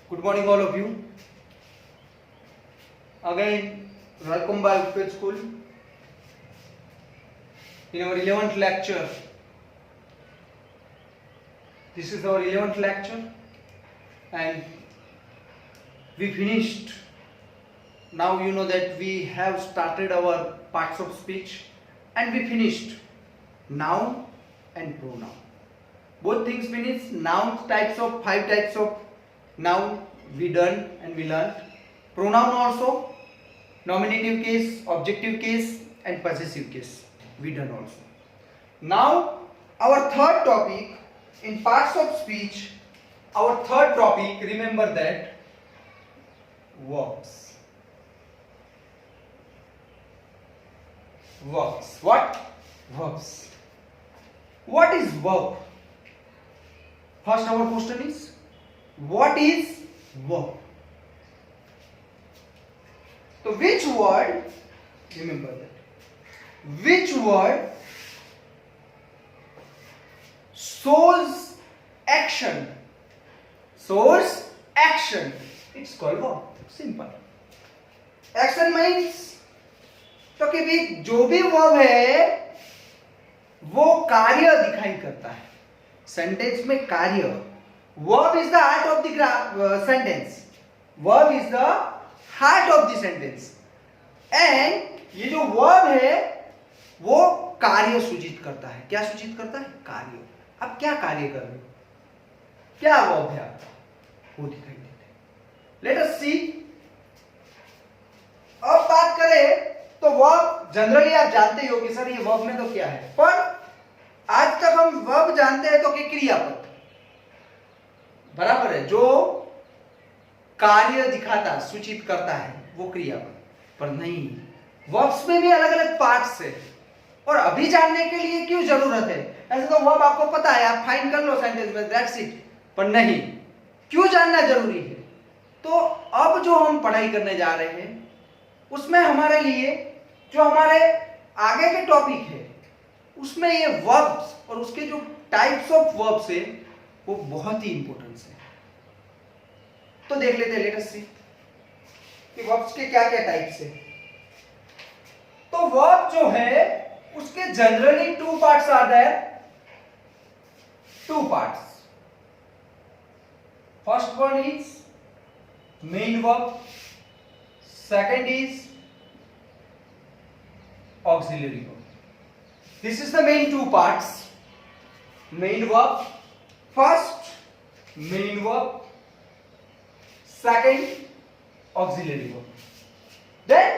Good morning, all of you. Again, welcome by Upet School. In our 11th lecture, this is our 11th lecture, and we finished. Now you know that we have started our parts of speech, and we finished noun and pronoun. Both things finished. Noun types of 5 types of noun we done and we learned. Pronoun also, nominative case, objective case, and possessive case we done also. Now our third topic in parts of speech, our third topic, remember that, verbs. Verbs. What? Verbs. What is verb? First our question is, what is verb? So which word, remember that, which word shows action? Shows action. It's called verb. Simple. Action means तो कि भी जो भी verb है वो कार्य दिखाई करता है सेंटेंस में. कार्य, verb is the heart of the sentence. Verb is the heart of the sentence. And ये जो वर्ब है वो कार्य सूचित करता है. क्या सूचित करता है? कार्य. अब क्या कार्य कर रहे हो, क्या वर्ब है आपका, वो दिखाई देते हैं. लेट अस सी. अब बात करें तो वर्ब जनरली आप जानते हो कि सर ये वर्ब में तो क्या है, पर आज तक हम वर्ब जानते हैं तो कि क्रियापद, बराबर है, जो कार्य दिखाता सूचित करता है वो क्रियापद. पर नहीं, वर्ब्स में भी अलग अलग पार्ट्स है और अभी जानने के लिए क्यों जरूरत है? ऐसे तो वर्ब आपको पता है, आप फाइंड कर लो सेंटेंस में, दैट्स इट. पर नहीं, क्यों जानना जरूरी है? तो अब जो हम पढ़ाई करने जा रहे हैं उसमें हमारे लिए जो हमारे आगे के टॉपिक है उसमें ये वर्ब्स और उसके जो टाइप्स ऑफ वर्ब्स है वो बहुत ही इंपॉर्टेंस है. तो देख लेते हैं, लेट अस सी कि वर्ब्स के क्या क्या टाइप्स है. तो वर्ब जो है उसके generally 2 parts are there. 2 parts. First one is main verb, second is auxiliary verb. This is the main 2 parts. Main verb, first main verb, second auxiliary verb. Then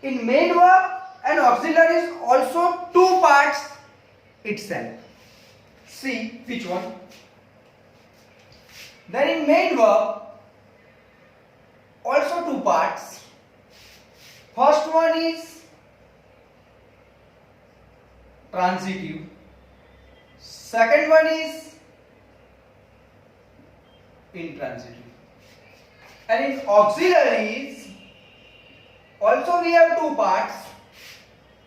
in main verb and auxiliary is also 2 parts itself. See which one. Then in main verb also 2 parts. First one is transitive, second one is intransitive. And in auxiliaries also we have 2 parts.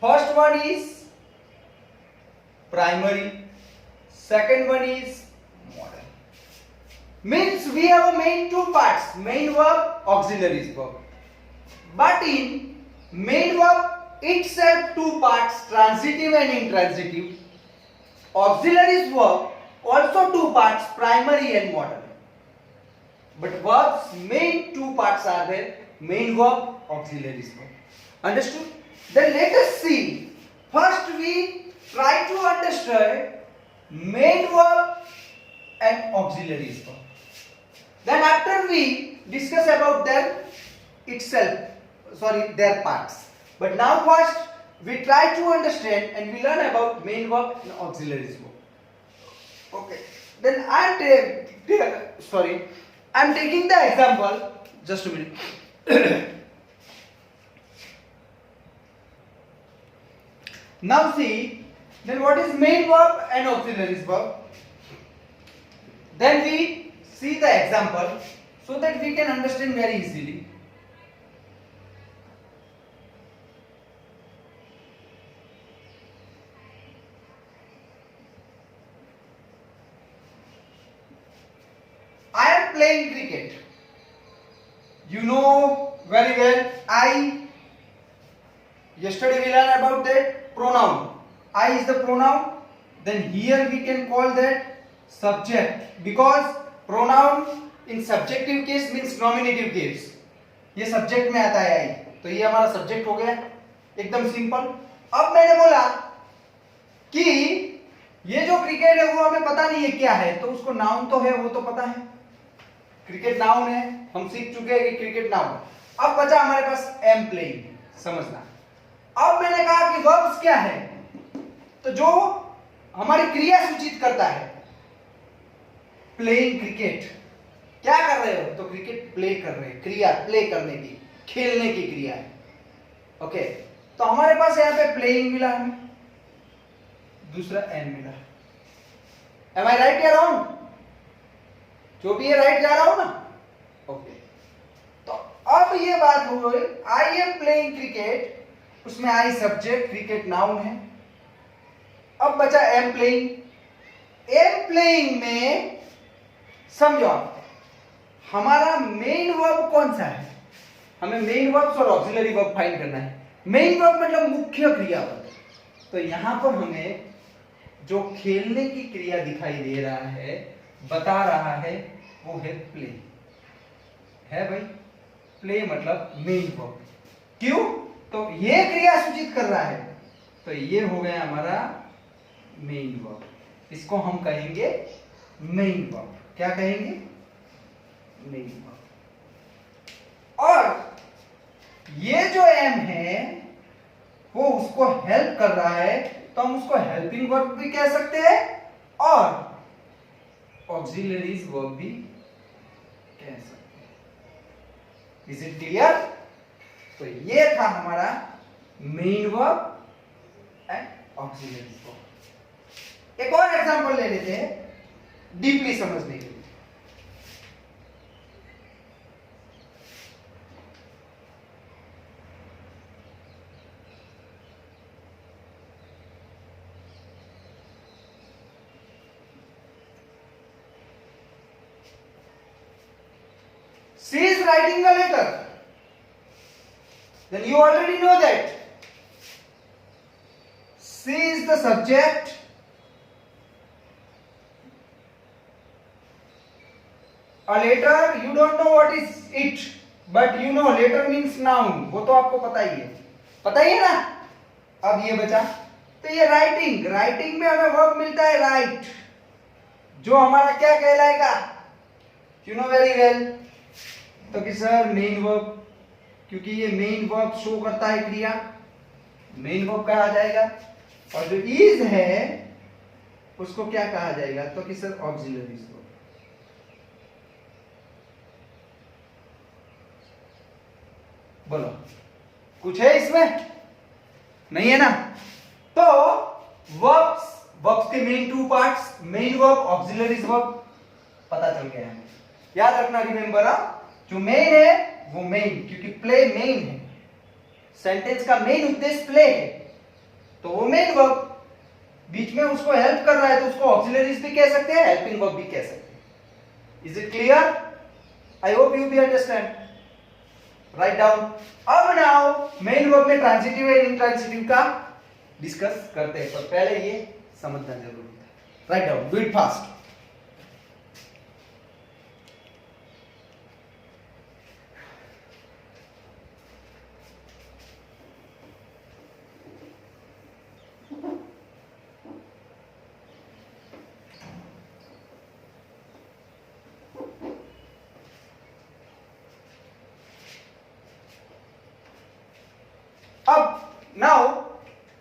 First one is primary, second one is modal. Means we have a main 2 parts, main verb, auxiliaries verb. But in main verb itself 2 parts, transitive and intransitive. Auxiliaries verb also 2 parts, primary and modal. But verbs main 2 parts are there, main verb, auxiliaries verb. Understood? Then let us see. First we try to understand main verb and auxiliaries verb. Then after we discuss about their parts. But now first we try to understand and we learn about main verb and auxiliaries verb. Okay. Then I'm taking the example. Just a minute. Now see, then what is main verb and auxiliaries verb? Then we see the example so that we can understand very easily. playing cricket. You know very well. Yesterday we learned about that pronoun. I is the pronoun. Then here we can call that subject, because pronoun in subjective case means nominative case. ये subject में आता है आई, तो ये हमारा subject हो गया, एकदम सिंपल. अब मैंने बोला कि ये जो क्रिकेट है वो हमें पता नहीं है क्या है, तो उसको नाउन तो है, वो तो पता है, क्रिकेट नाउन है, हम सीख चुके हैं कि क्रिकेट नाउन. अब बचा हमारे पास एम प्लेइंग, समझना. अब मैंने कहा कि वर्ब्स क्या है, तो जो हमारी क्रिया सूचित करता है, प्लेइंग क्रिकेट, क्या कर रहे हो, तो क्रिकेट प्ले कर रहे हैं, क्रिया प्ले करने की, खेलने की क्रिया है. ओके, तो हमारे पास यहाँ पे प्लेइंग मिला हमें, दूसरा एम मिला. एम आई राइट या रॉन्ग? जो भी है राइट जा रहा हूं ना. ओके, तो अब ये बात हो गई, आई एम प्लेइंग क्रिकेट, उसमें आई सब्जेक्ट, क्रिकेट नाउन है. अब बचा एम प्लेइंग. एम प्लेइंग में समझो आप, हमारा मेन वर्ब कौन सा है, हमें मेन वर्ब्स और ऑक्सिलरी वर्ब फाइंड करना है. मेन वर्ब मतलब मुख्य क्रियापद. तो यहां पर हमें जो खेलने की क्रिया दिखाई दे रहा है, बता रहा है, वो है प्ले. है भाई, प्ले मतलब मेन वर्ब. क्यों? तो ये क्रिया सूचित कर रहा है, तो ये हो गया हमारा मेन वर्ब. इसको हम कहेंगे मेन वर्ब. क्या कहेंगे? Main verb. और ये जो एम है वो उसको हेल्प कर रहा है, तो हम उसको हेल्पिंग वर्ब भी कह सकते हैं और ऑक्सिलरीज वर्ब भी कह सकते हैं. Is it clear? तो ये था हमारा main verb and auxiliaries verb. एक और एग्जांपल ले लेते हैं डीपली समझने के लिए. She is writing a letter. Then you already know that she is the subject, a letter you don't know what is it, but you know letter means noun. वो तो आपको पता ही है ना. अब ये बचा, तो ये राइटिंग. राइटिंग में हमें वर्ब मिलता है राइट, जो हमारा क्या कहलाएगा, यू नो वेरी वेल. तो कि सर मेन वर्ब, क्योंकि ये मेन वर्ब शो करता है क्रिया, मेन वर्ब कहा जाएगा. और जो इज है उसको क्या कहा जाएगा, तो कि सर ऑक्सिलरीज वर्ब. बोलो, कुछ है इसमें? नहीं है ना. तो वर्ब्स के main two parts, main verb, auxiliaries verb, पता चल गया है. याद रखना, रिमेंबर, जो मेन है वो मेन, क्योंकि प्ले मेन है, सेंटेंस का मेन उद्देश्य प्ले है, तो वो मेन वर्ब. बीच में उसको हेल्प कर रहा है, तो उसको ऑक्सिलरीज भी कह सकते हैं, हेल्पिंग वर्ब भी कह सकते हैं. Is it clear? I hope you be understand. Write down. अब नाउ मेन वर्ब में ट्रांजिटिव एंड इंट्रांजिटिव का डिस्कस करते हैं, पर पहले ये समझना जरूरी है. Write down, do it fast. अब now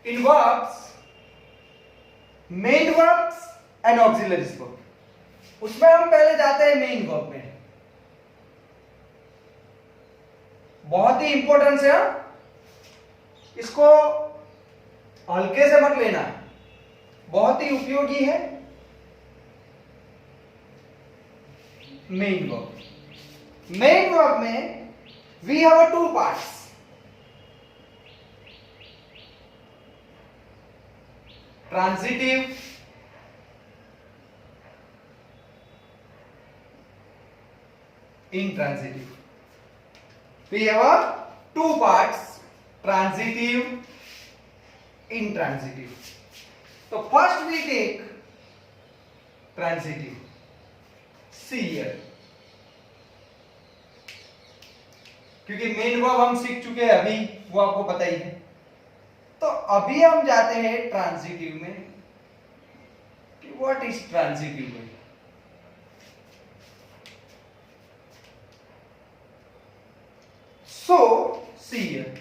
in verbs, main verbs and auxiliaries verb, उसमें हम पहले जाते हैं मेन वर्ब में. बहुत ही इंपॉर्टेंस है, इसको हल्के से मत लेना, बहुत ही उपयोगी है. मेन वर्ब, मेन वर्ब में we have two parts. Transitive intransitive. We have two parts, transitive, intransitive. So first we take transitive. See here, क्योंकि मेन वर्ब हम सीख चुके हैं अभी, वो आपको पता ही है। तो अभी हम जाते हैं ट्रांजिटिव में कि व्हाट इज ट्रांजिटिव में। So see here,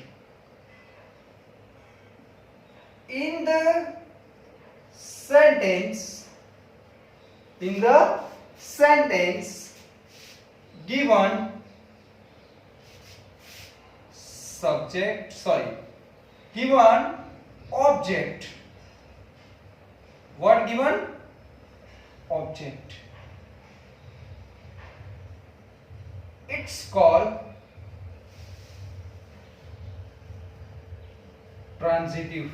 in the sentence given given object, what given object, it's called transitive.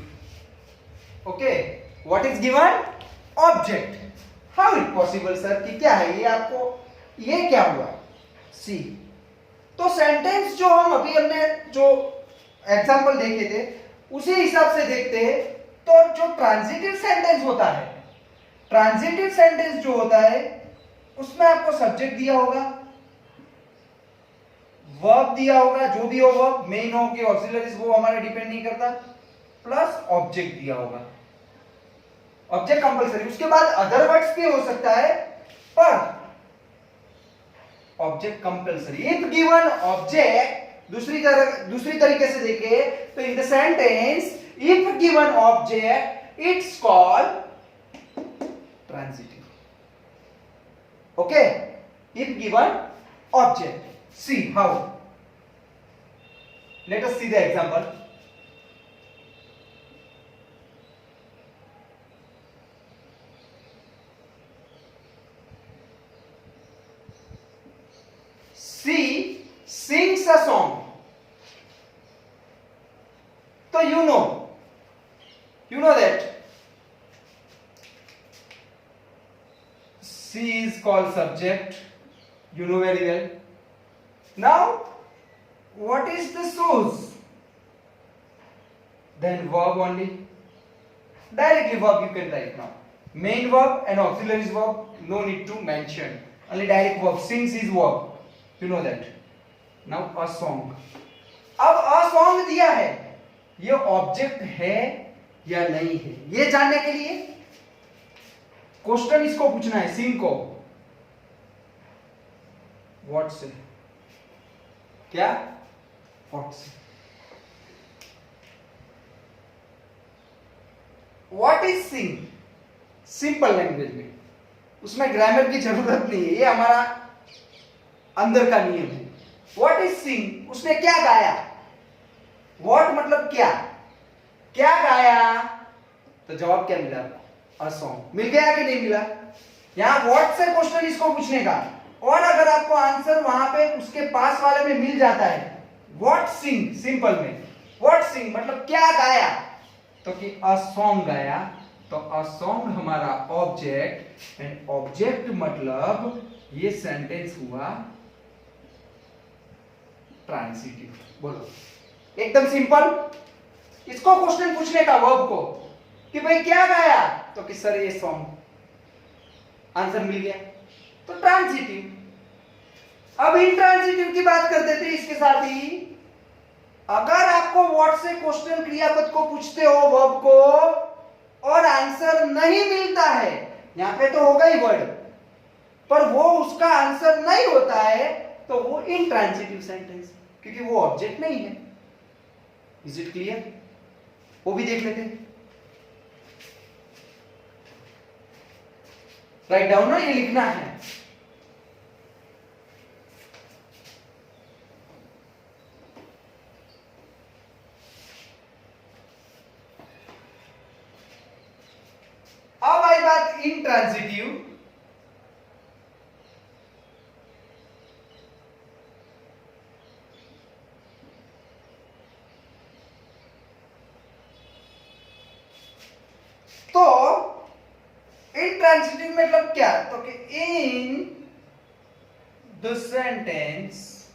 Okay, what is given object? How it possible sir कि क्या है ये, आपको ये क्या हुआ? सी, तो सेंटेंस जो हमने जो एग्जांपल देखे थे उसी हिसाब से देखते हैं। तो जो ट्रांजिटिव सेंटेंस होता है, ट्रांजिटिव सेंटेंस जो होता है उसमें आपको सब्जेक्ट दिया होगा, वर्ब दिया होगा, जो भी हो वर्ब, मेन हो कि ऑक्सिलरीज वो हमारा डिपेंड नहीं करता, प्लस ऑब्जेक्ट दिया होगा। ऑब्जेक्ट कंपलसरी, उसके बाद अदर वर्ड्स भी हो सकता है पर object compulsory. If given object, दूसरी तरीके से देखे तो in the sentence if given object it's called transitive. Okay, if given object. See how, let us see the example. She sings a song. So you know that she is called subject. You know very well. Now, what is the source? Then verb only. Directly verb you can write now. Main verb and auxiliary verb, no need to mention. Only direct verb. Sings is verb. You know that. Now a song. अब a song दिया है, ये object है या नहीं है, ये जानने के लिए क्वेश्चन इसको पूछना है, सिंग को। व्हाट से, क्या what say, what is sing? Simple language में, उसमें ग्रामर की जरूरत नहीं है, ये हमारा अंदर का नियम है। व्हाट इज सिंग, उसने क्या गाया? व्हाट मतलब क्या, क्या गाया? तो जवाब क्या मिला? A song. मिल गया कि नहीं मिला? यहां व्हाट से क्वेश्चन इसको पूछने का, और अगर आपको आंसर वहां पे उसके पास वाले में मिल जाता है, व्हाट सिंग, सिंपल में व्हाट सिंग मतलब क्या गाया, तो कि अ सॉन्ग गाया, तो अ सॉन्ग हमारा ऑब्जेक्ट, एंड ऑब्जेक्ट मतलब ये सेंटेंस हुआ ट्रांजिटिव। बोलो, एकदम सिंपल। इसको क्वेश्चन पूछने का वर्ब को कि भाई क्या गाया, तो कि सर ये सॉन्ग, आंसर मिल गया, तो ट्रांजिटिव। अब इंट्रांजिटिव की बात करते थे इसके साथ ही। अगर आपको व्हाट से क्वेश्चन क्रियापद को पूछते हो वर्ब को और आंसर नहीं मिलता है, यहां पे तो होगा ही वर्ड, पर वो उसका आंसर नहीं होता है, तो वो इंट्रांजिटिव सेंटेंस, क्योंकि वो ऑब्जेक्ट नहीं है। Is it clear? वो भी देख लेते हैं। राइट डाउन ना, ये लिखना है। अब आई बात इंट्रांजिटिव। तो इंट्रांजिटिव मतलब क्या, तो कि इन the sentence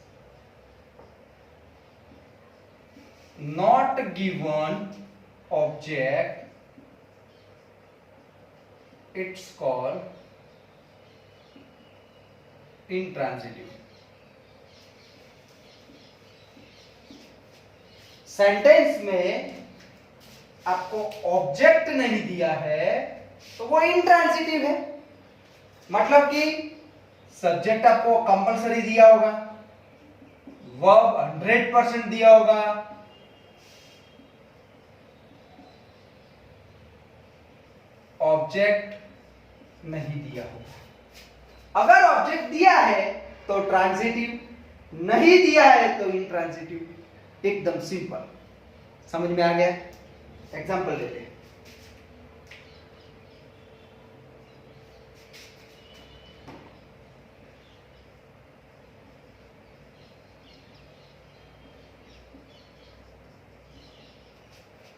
not given object, it's called intransitive. Sentence में आपको ऑब्जेक्ट नहीं दिया है तो वो इंट्रांसिटिव है। मतलब कि सब्जेक्ट आपको कंपलसरी दिया होगा, वर्ब 100% दिया होगा, ऑब्जेक्ट नहीं दिया होगा। अगर ऑब्जेक्ट दिया है तो ट्रांजिटिव, नहीं दिया है तो इंट्रांजिटिव। एकदम सिंपल, समझ में आ गया? एग्जांपल लेते हैं।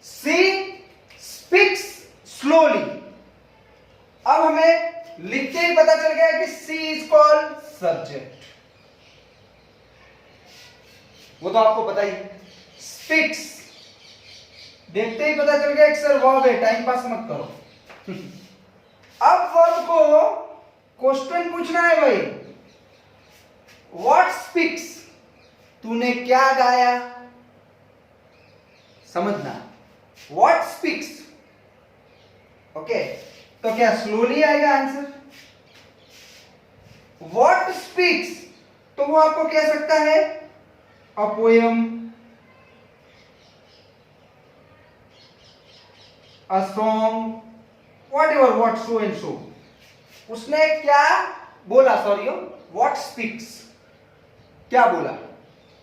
She speaks slowly। अब हमें लिखते ही पता चल गया कि she is called subject। वो तो आपको पता ही। स्पीक्स देखते ही पता चल गया कि सर वर्ब है, टाइम पास मत करो। अब वर्ब को क्वेश्चन पूछना है भाई, व्हाट स्पीक्स, तूने क्या गाया, समझना। व्हाट स्पीक्स, ओके, तो क्या स्लोली आएगा आंसर? व्हाट स्पीक्स तो वो आपको कह सकता है a poem, a song, whatever, what, so and so। उसने क्या बोला, सॉरी, what speaks, क्या बोला?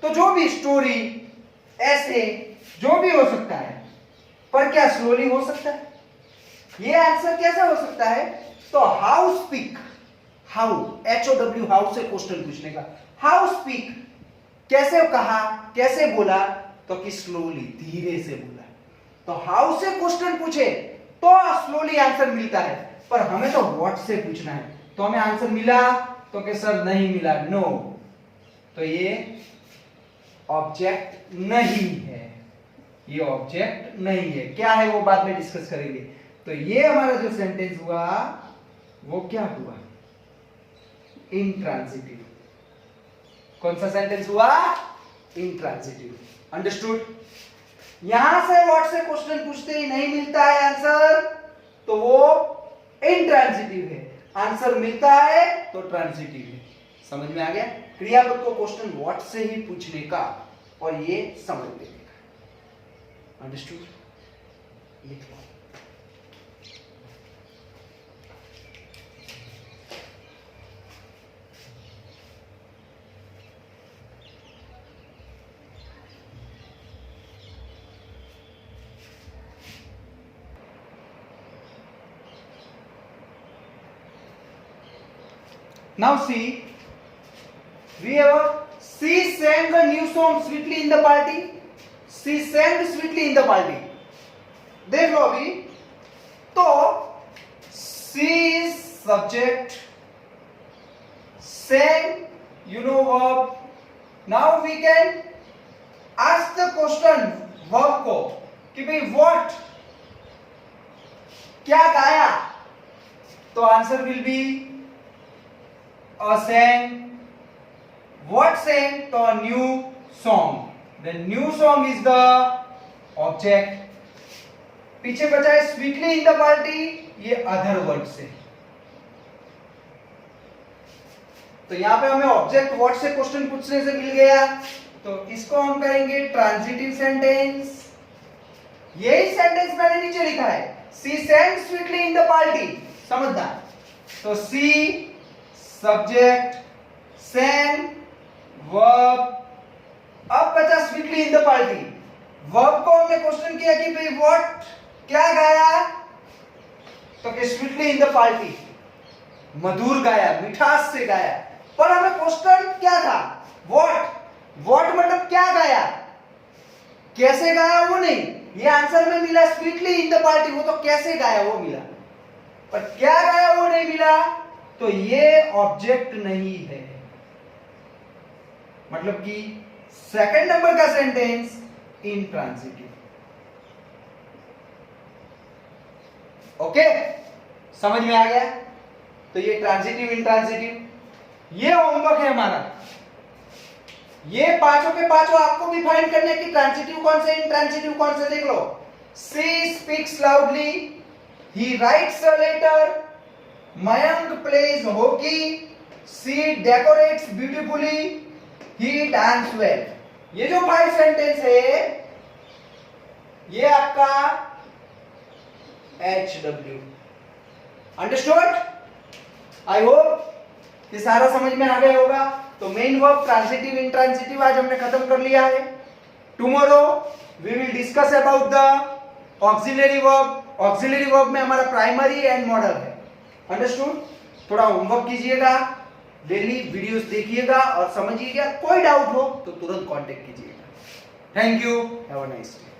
तो जो भी स्टोरी, ऐसे जो भी हो सकता है, पर क्या स्लोली हो सकता है? ये आंसर कैसा हो सकता है? तो how speak, how, HOW, how से क्वेश्चन पूछने का। हाउ स्पीक, कैसे कहा, कैसे बोला? तो कि स्लोली, धीरे से बोला। तो हाउ से क्वेश्चन पूछे तो स्लोली आंसर मिलता है, पर हमें तो व्हाट से पूछना है। तो हमें आंसर मिला तो कि सर नहीं मिला, नो। तो ये ऑब्जेक्ट नहीं है, ये ऑब्जेक्ट नहीं है। क्या है वो बाद में डिस्कस करेंगे। तो ये हमारा जो सेंटेंस हुआ वो क्या हुआ? इंट्रांजिटिव। कौन सा सेंटेंस हुआ? इंट्रांजिटिव। अंडरस्टूड? यहां से व्हाट से क्वेश्चन पूछते ही नहीं मिलता है आंसर तो वो इंट्रांजिटिव है, आंसर मिलता है तो ट्रांजिटिव है। समझ में आ गया? क्रियापद को क्वेश्चन व्हाट से ही पूछने का और ये समझ लेने का। अंडरस्टूड? लिख लो। Now see, we have she sang a new song sweetly in the party. She sang sweetly in the party. देख लो अभी, तो she is subject, sang, you know verb. Now we can ask the question verb को कि भाई what, क्या गाया? तो answer will be a sang, what sang? तो a new song, the new song is the object। पीछे बचा है sweetly in the party, ये other word से। तो यहां पे हमें ऑब्जेक्ट व्हाट से क्वेश्चन पूछने से मिल गया, तो इसको हम करेंगे ट्रांजिटिव सेंटेंस। यही सेंटेंस मैंने नीचे लिखा है, she sang sweetly in the party, समझना। तो she सब्जेक्ट, sang, verb, अब बचा sweetly in the party. Verb को हमने क्वेश्चन किया कि भाई व्हाट, क्या गाया? तो कि स्वीटली इन द पार्टी, मधुर गाया, मिठास से गाया। पर हमें क्वेश्चन क्या था? व्हाट, व्हाट मतलब क्या गाया, कैसे गाया वो नहीं। ये आंसर में मिला स्वीटली इन द पार्टी, वो तो कैसे गाया वो मिला, पर क्या गाया वो नहीं मिला। तो ये ऑब्जेक्ट नहीं है, मतलब कि सेकंड नंबर का सेंटेंस इंट्रांजिटिव। ओके, समझ में आ गया? तो ये ट्रांजिटिव इंट्रांजिटिव ये होमवर्क है हमारा। ये पांचों के पांचों आपको भी फाइंड करने की, ट्रांजिटिव कौन से इंट्रांजिटिव कौन से, देख लो। She speaks loudly, he writes a letter, Mayank plays hockey, she decorates beautifully, he dance well. ये जो 5 सेंटेंस है ये आपका HW। अंडरस्टूड? आई होप कि सारा समझ में आ गया होगा। तो मेन वर्ब ट्रांजिटिव इंट्रांजिटिव आज हमने खत्म कर लिया है। Tomorrow we will discuss about the auxiliary verb. Auxiliary verb में हमारा प्राइमरी एंड मॉडल है। अंडरस्टूड? थोड़ा होमवर्क कीजिएगा, डेली वीडियोस देखिएगा और समझिएगा। कोई डाउट हो तो तुरंत कांटेक्ट कीजिएगा। Thank you, have a nice day.